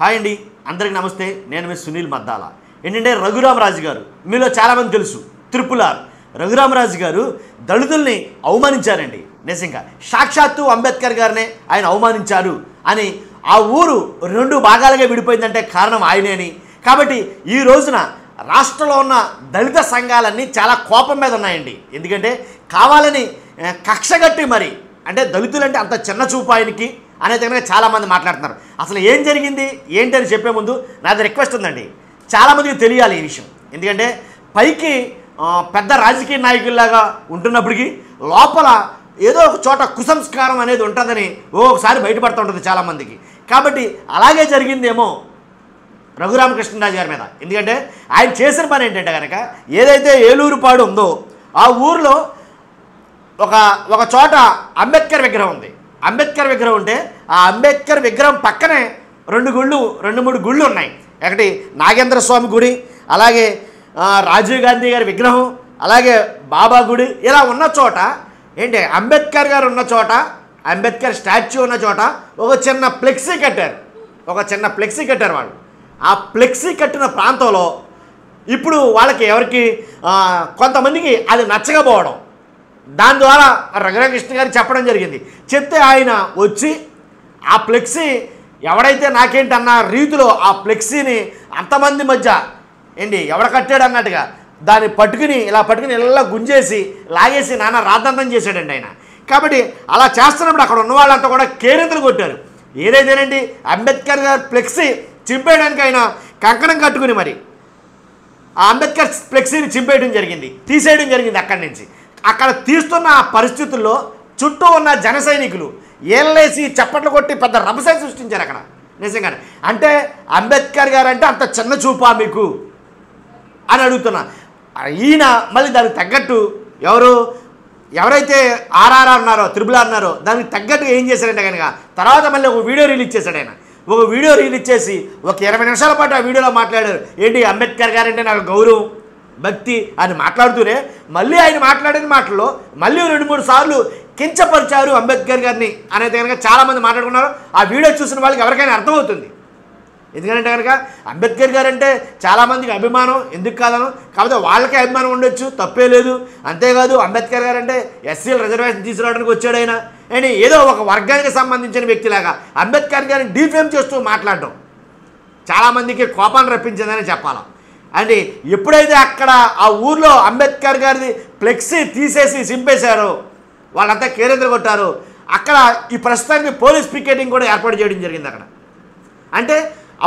Hi అండి, అందరికీ నమస్తే. నేను మీ సునీల్ మద్దాల. ఏంటంటే రఘురామరాజు గారు మీలో చాలామంది తెలుసు. త్రిపులార్ రఘురామరాజు గారు దళితుల్ని అవమానించారండి. నిజంగా సాక్షాత్తు అంబేద్కర్ గారినే ఆయన అవమానించారు అని ఆ ఊరు రెండు భాగాలుగా విడిపోయిందంటే కారణం ఆయనే అని. కాబట్టి ఈ రోజున రాష్ట్రంలో ఉన్న దళిత సంఘాలన్నీ చాలా కోపం మీద ఉన్నాయండి. ఎందుకంటే కావాలని కక్షగట్టి మరి అంటే దళితులంటే అంత చిన్న చూపు ఆయనకి అనేది కనుక చాలామంది మాట్లాడుతున్నారు. అసలు ఏం జరిగింది ఏంటి అని చెప్పే ముందు నాది రిక్వెస్ట్ ఉందండి, చాలామందికి తెలియాలి ఈ విషయం. ఎందుకంటే పైకి పెద్ద రాజకీయ నాయకుల్లాగా ఉంటున్నప్పటికీ లోపల ఏదో ఒక చోట కుసంస్కారం అనేది ఉంటుందని ఒకసారి బయటపడుతూ ఉంటుంది చాలామందికి. కాబట్టి అలాగే జరిగిందేమో రఘురామకృష్ణరాజు గారి మీద. ఎందుకంటే ఆయన చేసిన పని ఏంటంటే కనుక ఏదైతే ఏలూరుపాడు ఉందో ఆ ఊరిలో ఒక చోట అంబేద్కర్ విగ్రహం ఉంది. అంబేద్కర్ విగ్రహం ఉంటే ఆ అంబేద్కర్ విగ్రహం పక్కనే రెండు మూడు గుళ్ళు ఉన్నాయి. ఒకటి నాగేంద్ర స్వామి గుడి, అలాగే రాజీవ్ గాంధీ గారి విగ్రహం, అలాగే బాబా గుడి. ఇలా ఉన్న చోట ఏంటి అంబేద్కర్ గారు ఉన్న చోట, అంబేద్కర్ స్టాచ్యూ ఉన్న చోట ఒక చిన్న ఫ్లెక్సీ కట్టారు వాళ్ళు. ఆ ఫ్లెక్సీ కట్టిన ప్రాంతంలో ఇప్పుడు వాళ్ళకి ఎవరికి కొంతమందికి అది నచ్చకపోవడం, దాని ద్వారా రఘురామకృష్ణ గారు చెప్పడం జరిగింది. చెప్తే ఆయన వచ్చి ఆ ఫ్లెక్సీ ఎవడైతే నాకేంటన్న రీతిలో ఆ ఫ్లెక్సీని అంతమంది మధ్య ఏంటి ఎవడ కట్టాడు అన్నట్టుగా దాన్ని పట్టుకుని ఇలా గుంజేసి లాగేసి నాన్న రాద్ధాంతం చేశాడండి ఆయన. కాబట్టి అలా చేస్తున్నప్పుడు అక్కడ ఉన్న వాళ్ళంతా కూడా కేరింతలు కొట్టారు. ఏదైతేనండి అంబేద్కర్ గారు ఫ్లెక్సీ చింపేయడానికి ఆయన కంకణం కట్టుకుని మరి ఆ అంబేద్కర్ ఫ్లెక్సీని తీసేయడం జరిగింది అక్కడి నుంచి. అక్కడ తీస్తున్న ఆ పరిస్థితుల్లో చుట్టూ ఉన్న జన సైనికులు ఏళ్ళేసి చప్పట్లు కొట్టి పెద్ద రభసై సృష్టించారు అక్కడ. నిజంగానే అంటే అంబేద్కర్ గారు అంటే అంత చిన్న చూపా మీకు అని అడుగుతున్నా. ఈయన మళ్ళీ దానికి తగ్గట్టు ఎవరైతే ఆర్ఆర్ అన్నారో త్రిపులార్ అన్నారో దానికి తగ్గట్టు ఏం చేశారంటే కనుక తర్వాత మళ్ళీ ఒక వీడియో రిలీజ్ చేశాడు ఆయన. ఒక వీడియో రిలీజ్ చేసి ఒక 20 నిమిషాల పాటు ఆ వీడియోలో మాట్లాడారు. ఏంటి అంబేద్కర్ గారంటే నాకు గౌరవం భక్తి అని మాట్లాడుతూనే మళ్ళీ ఆయన మాట్లాడిన మాటల్లో మళ్ళీ 2-3 సార్లు కించపరిచారు అంబేద్కర్ గారిని అనేది కనుక చాలామంది మాట్లాడుకున్నారు. ఆ వీడియో చూసిన వాళ్ళకి ఎవరికైనా అర్థమవుతుంది. ఎందుకంటే కనుక అంబేద్కర్ గారు అంటే చాలామందికి అభిమానం, ఎందుకు కాదను, కాకపోతే వాళ్ళకే అభిమానం ఉండొచ్చు, తప్పే లేదు. అంతేకాదు అంబేద్కర్ గారు అంటే ఎస్సీల రిజర్వేషన్ తీసుకురావడానికి వచ్చాడు ఆయన అని ఏదో ఒక వర్గానికి సంబంధించిన వ్యక్తిలాగా అంబేద్కర్ గారిని డీఫేమ్ చేస్తూ మాట్లాడడం చాలామందికి కోపాన్ని రప్పించిందని చెప్పాలి. అంటే ఎప్పుడైతే అక్కడ ఆ ఊర్లో అంబేద్కర్ గారిది ఫ్లెక్సీ తీసేసి చింపేశారో వాళ్ళంతా కేరింతలు కొట్టారు. అక్కడ ఈ ప్రస్తుతానికి పోలీస్ పికెటింగ్ కూడా ఏర్పాటు చేయడం జరిగింది అక్కడ. అంటే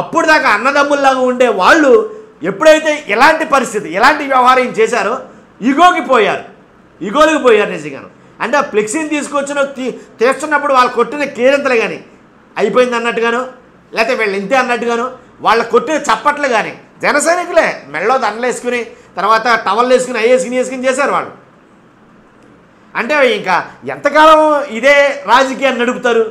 అప్పుడు దాకా అన్నదమ్ముల్లాగా ఉండే వాళ్ళు ఎప్పుడైతే ఎలాంటి వ్యవహారం చేశారో ఇగోలకు పోయారు నిజంగాను. అంటే ఆ ఫ్లెక్సీని తీసుకొచ్చిన తీస్తున్నప్పుడు వాళ్ళు కొట్టిన కేరింతలు కానీ అయిపోయింది అన్నట్టుగాను, లేకపోతే వీళ్ళు ఇంతే అన్నట్టుగాను, వాళ్ళు కొట్టిన చప్పట్లు కానీ జన సైనికులే మెళ్ళో దండలు వేసుకుని తర్వాత టవల్ వేసుకుని వేసుకుని చేశారు వాళ్ళు. అంటే ఇంకా ఎంతకాలం ఇదే రాజకీయాన్ని నడుపుతారు?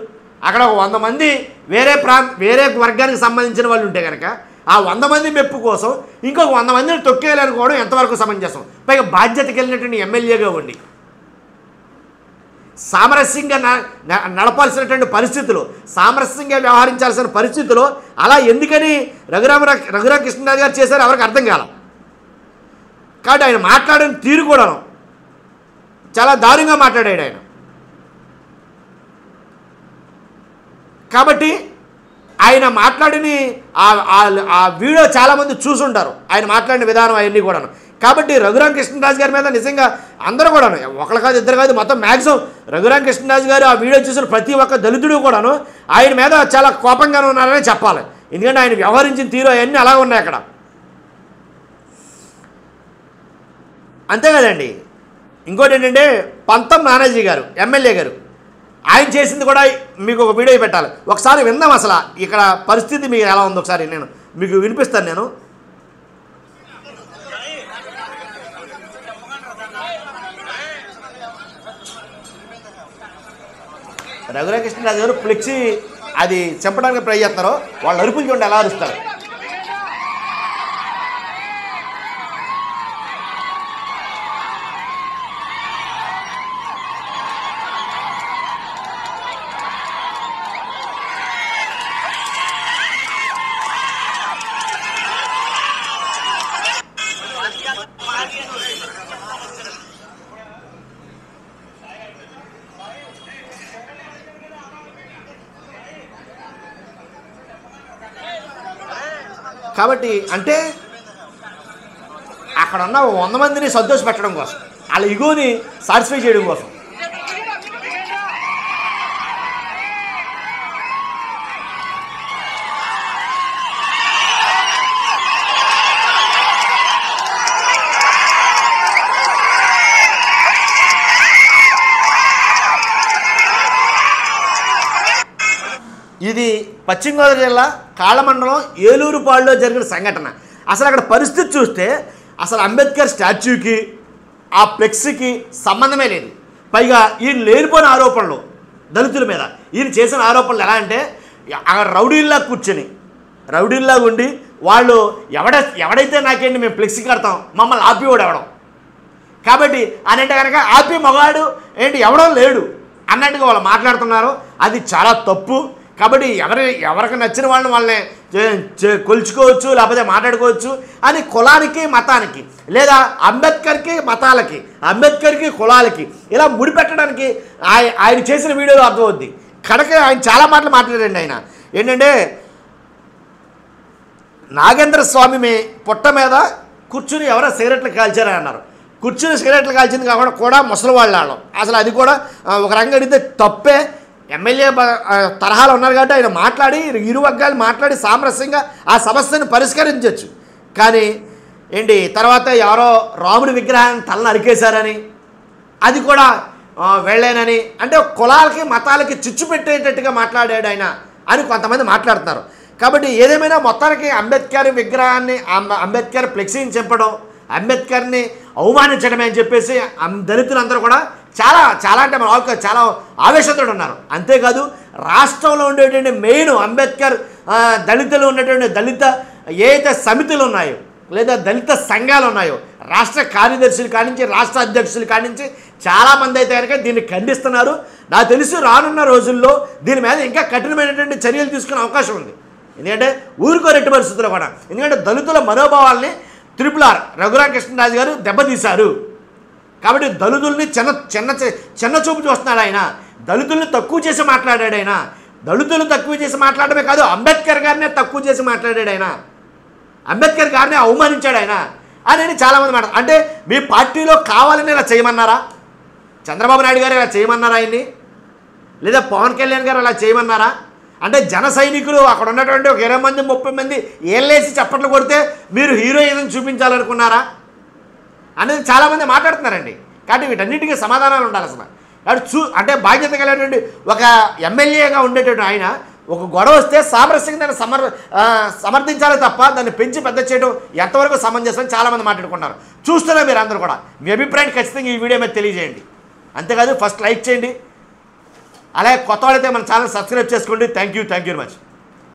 అక్కడ ఒక 100 మంది వేరే వర్గానికి సంబంధించిన వాళ్ళు ఉంటే కనుక ఆ 100 మంది మెప్పు కోసం ఇంకొక 100 మందిని తొక్కేయాలనుకోవడం ఎంతవరకు సమంజసం? పైగా బాధ్యతకి వెళ్ళినటువంటి ఎమ్మెల్యేగా ఉండి సామరస్యంగా నడపాల్సినటువంటి పరిస్థితులు, సామరస్యంగా వ్యవహరించాల్సిన పరిస్థితుల్లో అలా ఎందుకని రఘురామకృష్ణరాజు గారు చేశారు ఎవరికి అర్థం కాల. కాబట్టి ఆయన మాట్లాడిన తీరు కూడా చాలా దారుణంగా మాట్లాడాడు ఆయన. కాబట్టి ఆయన మాట్లాడిన ఆ వీడియో చాలామంది చూసుంటారు, ఆయన మాట్లాడిన విధానం అవన్నీ కూడాను. కాబట్టి రఘురామకృష్ణరాజు గారి మీద నిజంగా అందరూ కూడాను, ఒకరు కాదు ఇద్దరు కాదు, మొత్తం మ్యాక్సిమం రఘురామకృష్ణరాజు గారు ఆ వీడియో చూసిన ప్రతి ఒక్క దళితుడు కూడాను ఆయన మీద చాలా కోపంగానే ఉన్నారని చెప్పాలి. ఎందుకంటే ఆయన వ్యవహరించిన తీరు అవన్నీ అలా ఉన్నాయి అక్కడ. అంతే కదండి. ఇంకోటి ఏంటంటే పంతం నానాజీ గారు ఎమ్మెల్యే గారు ఆయన చేసింది కూడా మీకు ఒక వీడియో పెట్టాలి, ఒకసారి విందాం. అసలు ఇక్కడ పరిస్థితి మీకు ఎలా ఉందో ఒకసారి నేను మీకు వినిపిస్తాను. నేను రఘురామకృష్ణరాజు గారు ఫ్లెక్సీ అది చంపడానికి ట్రై చేస్తున్నారో వాళ్ళు అరుపులు చూడండి ఎలా అరుస్తారు. కాబట్టి అంటే అక్కడ ఉన్న 100 మందిని సంతోష పెట్టడం కోసం, వాళ్ళ ఇగోని సాటిస్ఫై చేయడం కోసం. ఇది పశ్చిమ గోదావరి జిల్లా కాళమండలం ఏలూరుపాడులో జరిగిన సంఘటన. అసలు అక్కడ పరిస్థితి చూస్తే అసలు అంబేద్కర్ స్టాచ్యూకి ఆ ఫ్లెక్స్కి సంబంధమే లేదు. పైగా ఈయన లేనిపోయిన ఆరోపణలు దళితుల మీద, ఈయన చేసిన ఆరోపణలు ఎలా అంటే అక్కడ రౌడీల్లా ఉండి వాళ్ళు ఎవడైతే నాకేంటి మేము ఫ్లెక్సీ కడతాం మమ్మల్ని ఆపివాడు ఎవడం, కాబట్టి అనంటే కనుక ఆపి మగాడు ఏంటి ఎవడో లేడు అన్నట్టుగా వాళ్ళు మాట్లాడుతున్నారు. అది చాలా తప్పు. కాబట్టి ఎవరికి నచ్చిన వాళ్ళని కొలుచుకోవచ్చు, లేకపోతే మాట్లాడుకోవచ్చు అని కులానికి మతానికి లేదా అంబేద్కర్కి మతాలకి అంబేద్కర్కి కులాలకి ఇలా ముడిపెట్టడానికి ఆయన చేసిన వీడియోలో అర్థమవుద్ది. కనుక ఆయన చాలా మాటలు మాట్లాడారండి. ఆయన ఏంటంటే నాగేంద్ర స్వామి పుట్ట మీద కూర్చుని ఎవరో సిగరెట్లు కాల్చారని అన్నారు. కూర్చుని సిగరెట్లు కాల్చింది కాకుండా కూడా ముసలి వాళ్ళం. అసలు అది కూడా ఒక రంగం అడిగితే తప్పే. ఎమ్మెల్యే తరహాలో ఉన్నారు కాబట్టి ఆయన మాట్లాడి ఇరు వర్గాలు మాట్లాడి సామరస్యంగా ఆ సమస్యను పరిష్కరించవచ్చు. కానీ ఏంటి తర్వాత ఎవరో రాముడి విగ్రహాన్ని తలను అరికేశారని అది కూడా వెళ్ళానని అంటే కులాలకి మతాలకి చిచ్చు పెట్టేటట్టుగా మాట్లాడాడు ఆయన అని కొంతమంది మాట్లాడుతున్నారు. కాబట్టి ఏదేమైనా మొత్తానికి అంబేద్కర్ విగ్రహాన్ని అంబేద్కర్ ఫ్లెక్సీని చంపడం, అంబేద్కర్ని అవమానించడమే అని చెప్పేసి దళితులందరూ కూడా చాలా అంటే మన వాళ్ళకి చాలా ఆవేశంతో ఉన్నారు. అంతేకాదు రాష్ట్రంలో ఉండేటువంటి మెయిన్ అంబేద్కర్ దళితులు ఉన్నటువంటి దళిత ఏదైతే సమితులు ఉన్నాయో లేదా దళిత సంఘాలు ఉన్నాయో రాష్ట్ర కార్యదర్శులు కానించి రాష్ట్ర అధ్యక్షులు కానించి చాలామంది అయితే కనుక దీన్ని ఖండిస్తున్నారు. నాకు తెలిసి రానున్న రోజుల్లో దీని మీద ఇంకా కఠినమైనటువంటి చర్యలు తీసుకునే అవకాశం ఉంది. ఎందుకంటే ఊరుకోరెట్టి పరిస్థితుల్లో కూడా, ఎందుకంటే దళితుల మనోభావాల్ని RRR రఘురామకృష్ణరాజు గారు దెబ్బతీశారు. కాబట్టి దళితుల్ని చిన్న చూపు చూస్తున్నాడు ఆయన. దళితుల్ని తక్కువ చేసి మాట్లాడాడు ఆయన. దళితులను తక్కువ చేసి మాట్లాడమే కాదు అంబేద్కర్ గారినే తక్కువ చేసి మాట్లాడాడు ఆయన. అంబేద్కర్ గారిని అవమానించాడు ఆయన అని చాలామంది మాట. అంటే మీ పార్టీలో కావాలని ఇలా చేయమన్నారా? చంద్రబాబు నాయుడు గారు ఇలా చేయమన్నారా ఆయన్ని? లేదా పవన్ కళ్యాణ్ గారు అలా చేయమన్నారా? అంటే జన సైనికులు అక్కడ ఉన్నటువంటి ఒక 20 మంది 30 మంది ఏళ్ళేసి చప్పట్లు కొడితే మీరు హీరోయిజం చూపించాలనుకున్నారా అనేది చాలామంది మాట్లాడుతున్నారండి. కాబట్టి వీటన్నిటికీ సమాధానాలు ఉండాలి అసలు. కాబట్టి అంటే బాధ్యత కలిగినటువంటి ఒక ఎమ్మెల్యేగా ఉండేటువంటి ఆయన ఒక గొడవ వస్తే సామరస్యంగా దాన్ని సమర్థించాలి తప్ప దాన్ని పెంచి పెద్ద చేయడం ఎంతవరకు సమంజసం చాలామంది మాట్లాడుకున్నారు. చూస్తున్నా మీరు అందరూ కూడా మీ అభిప్రాయాన్ని ఖచ్చితంగా ఈ వీడియో మీద తెలియజేయండి. అంతేకాదు ఫస్ట్ లైక్ చేయండి, అలాగే కొత్త వాళ్ళైతే మన ఛానల్ సబ్స్క్రైబ్ చేసుకోండి. Thank you very much.